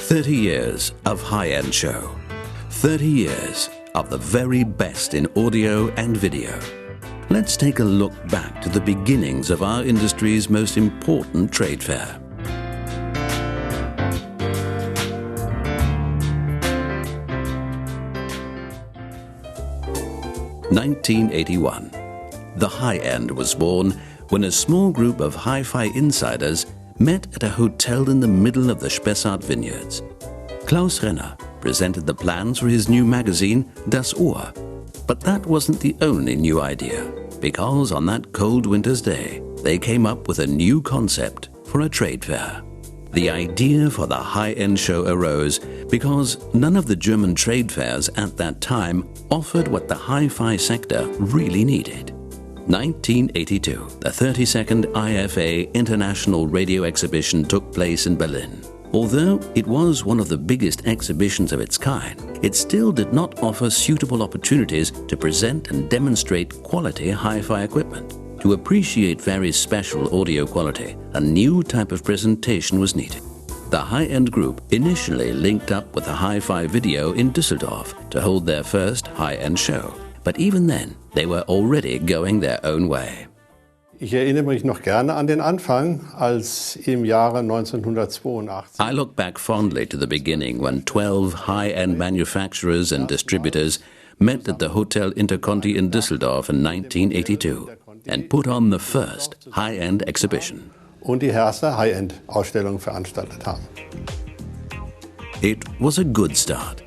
30 years of high-end show. 30 years of the very best in audio and video. Let's take a look back to the beginnings of our industry's most important trade fair. (1981). The high-end was born when a small group of hi-fi insiders met at a hotel in the middle of the Spessart vineyards. Klaus Renner presented the plans for his new magazine, Das Ohr. But that wasn't the only new idea, because on that cold winter's day, they came up with a new concept for a trade fair. The idea for the high-end show arose because none of the German trade fairs at that time offered what the hi-fi sector really needed. 1982, the 32nd IFA International Radio Exhibition took place in Berlin. Although it was one of the biggest exhibitions of its kind, it still did not offer suitable opportunities to present and demonstrate quality hi-fi equipment. To appreciate very special audio quality, a new type of presentation was needed. The high-end group initially linked up with a hi-fi video in Düsseldorf to hold their first high-end show. But even then, they were already going their own way. Ich erinnere mich noch gerne an den Anfang, als im Jahre 1982. I look back fondly to the beginning when 12 high-end manufacturers and distributors met at the Hotel Interconti in Düsseldorf in 1982 and put on the first high-end exhibition. Und die erste High-End-Ausstellung veranstaltet haben. It was a good start.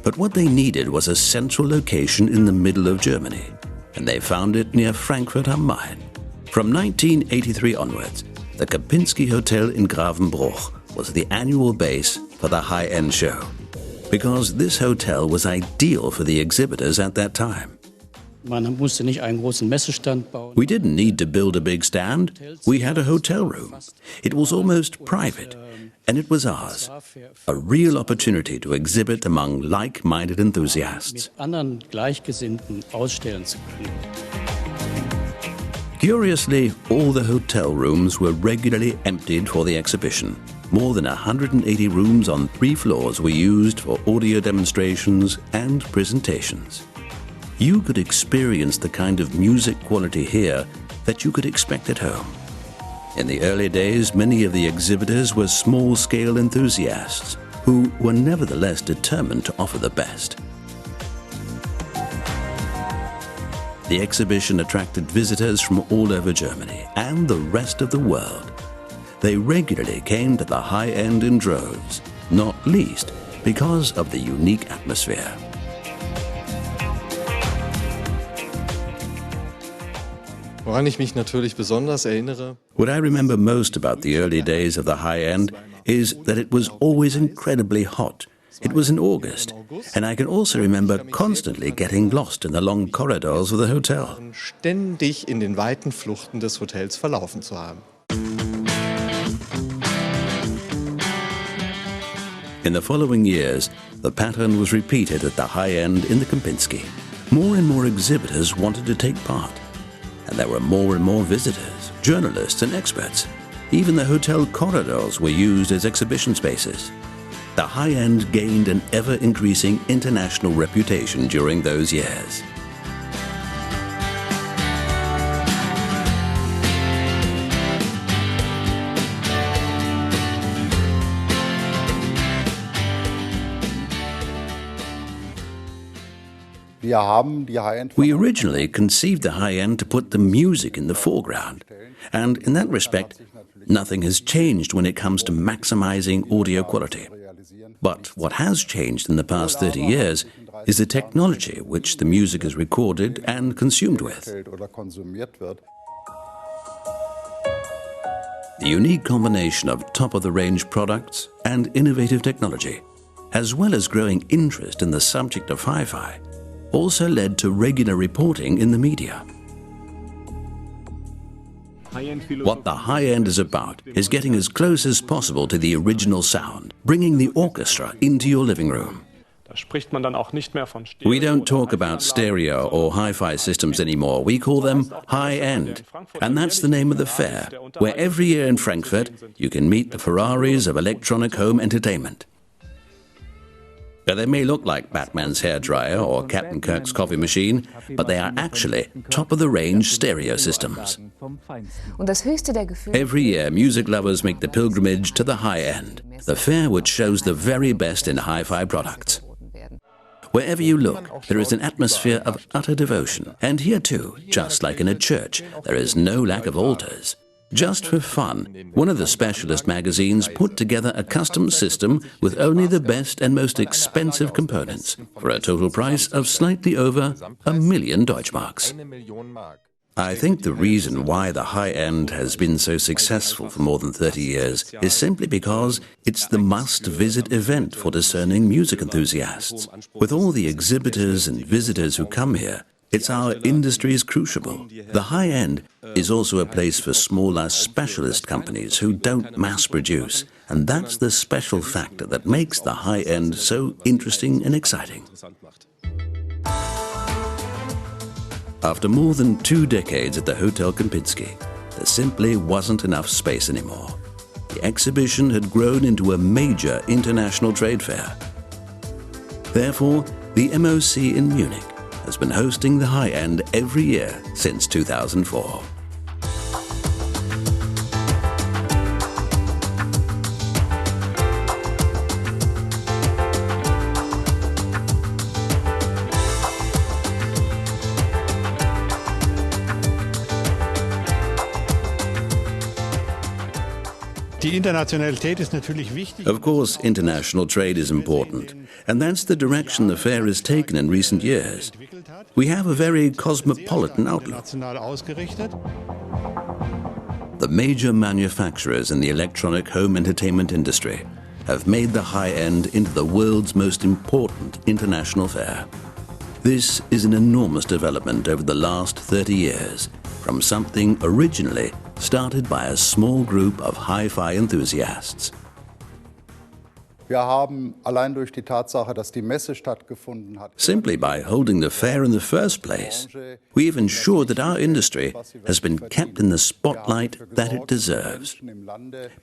But what they needed was a central location in the middle of Germany, and they found it near Frankfurt am Main. From 1983 onwards, the Kempinski Hotel in Gravenbruch was the annual base for the high-end show, because this hotel was ideal for the exhibitors at that time. We didn't need to build a big stand. We had a hotel room. It was almost private, and it was ours. A real opportunity to exhibit among like-minded enthusiasts. Curiously, all the hotel rooms were regularly emptied for the exhibition. More than 180 rooms on 3 floors were used for audio demonstrations and presentations. You could experience the kind of music quality here that you could expect at home. In the early days, many of the exhibitors were small-scale enthusiasts who were nevertheless determined to offer the best. The exhibition attracted visitors from all over Germany and the rest of the world. They regularly came to the high-end in droves, not least because of the unique atmosphere. Woran ich mich natürlich besonders erinnere. What I remember most about the early days of the high-end is that it was always incredibly hot. It was in August, and I can also remember constantly getting lost in the long corridors of the hotel. Ständig in den weiten Fluchten des Hotels verlaufen zu haben. In the following years, the pattern was repeated at the high-end in the Kempinski. More and more exhibitors wanted to take part. And there were more and more visitors, journalists and experts. Even the hotel corridors were used as exhibition spaces. The high-end gained an ever-increasing international reputation during those years. We originally conceived the high-end to put the music in the foreground, and in that respect, nothing has changed when it comes to maximizing audio quality. But what has changed in the past 30 years is the technology which the music is recorded and consumed with. The unique combination of top-of-the-range products and innovative technology, as well as growing interest in the subject of hi-fi, also led to regular reporting in the media. What the high-end is about is getting as close as possible to the original sound, bringing the orchestra into your living room. We don't talk about stereo or hi-fi systems anymore. We call them high-end. And that's the name of the fair, where every year in Frankfurt you can meet the Ferraris of electronic home entertainment. They may look like Batman's hairdryer or Captain Kirk's coffee machine, but they are actually top-of-the-range stereo systems. Every year, music lovers make the pilgrimage to the high end, the fair which shows the very best in hi-fi products. Wherever you look, there is an atmosphere of utter devotion. And here too, just like in a church, there is no lack of altars. Just for fun, one of the specialist magazines put together a custom system with only the best and most expensive components, for a total price of slightly over 1 million Deutschmarks. I think the reason why the high-end has been so successful for more than 30 years is simply because it's the must-visit event for discerning music enthusiasts. With all the exhibitors and visitors who come here, it's our industry's crucible. The high-end is also a place for smaller specialist companies who don't mass-produce, and that's the special factor that makes the high-end so interesting and exciting. After more than 2 decades at the Hotel Kempinski, there simply wasn't enough space anymore. The exhibition had grown into a major international trade fair. Therefore, the MOC in Munich has been hosting the high-end every year since 2004. Of course, international trade is important, and that's the direction the fair has taken in recent years. We have a very cosmopolitan outlook. The major manufacturers in the electronic home entertainment industry have made the high-end into the world's most important international fair. This is an enormous development over the last 30 years, from something originally started by a small group of hi-fi enthusiasts. Simply by holding the fair in the first place, we have ensured that our industry has been kept in the spotlight that it deserves.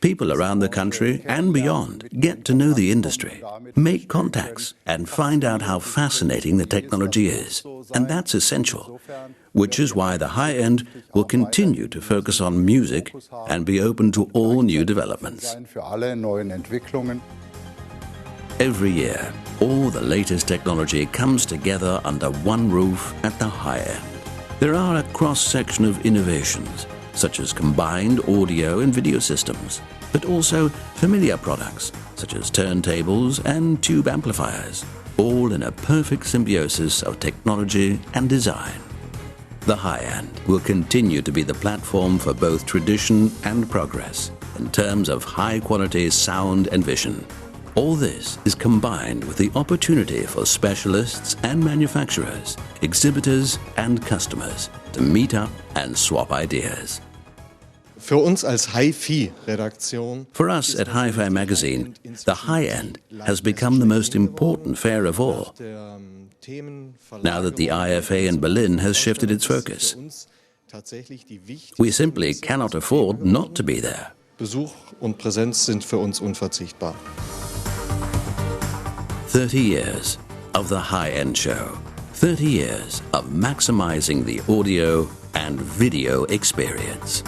People around the country and beyond get to know the industry, make contacts, and find out how fascinating the technology is. And that's essential, which is why the high-end will continue to focus on music and be open to all new developments. Every year, all the latest technology comes together under one roof at the high end. There are a cross-section of innovations, such as combined audio and video systems, but also familiar products, such as turntables and tube amplifiers, all in a perfect symbiosis of technology and design. The high end will continue to be the platform for both tradition and progress in terms of high-quality sound and vision. All this is combined with the opportunity for specialists and manufacturers, exhibitors and customers to meet up and swap ideas. Für uns als Hi-Fi-Redaktion. For us at Hi-Fi Magazine, the high-end has become the most important fair of all, now that the IFA in Berlin has shifted its focus. We simply cannot afford not to be there. Besuch und Präsenz sind für uns unverzichtbar. 30 years of the high-end show. 30 years of maximizing the audio and video experience.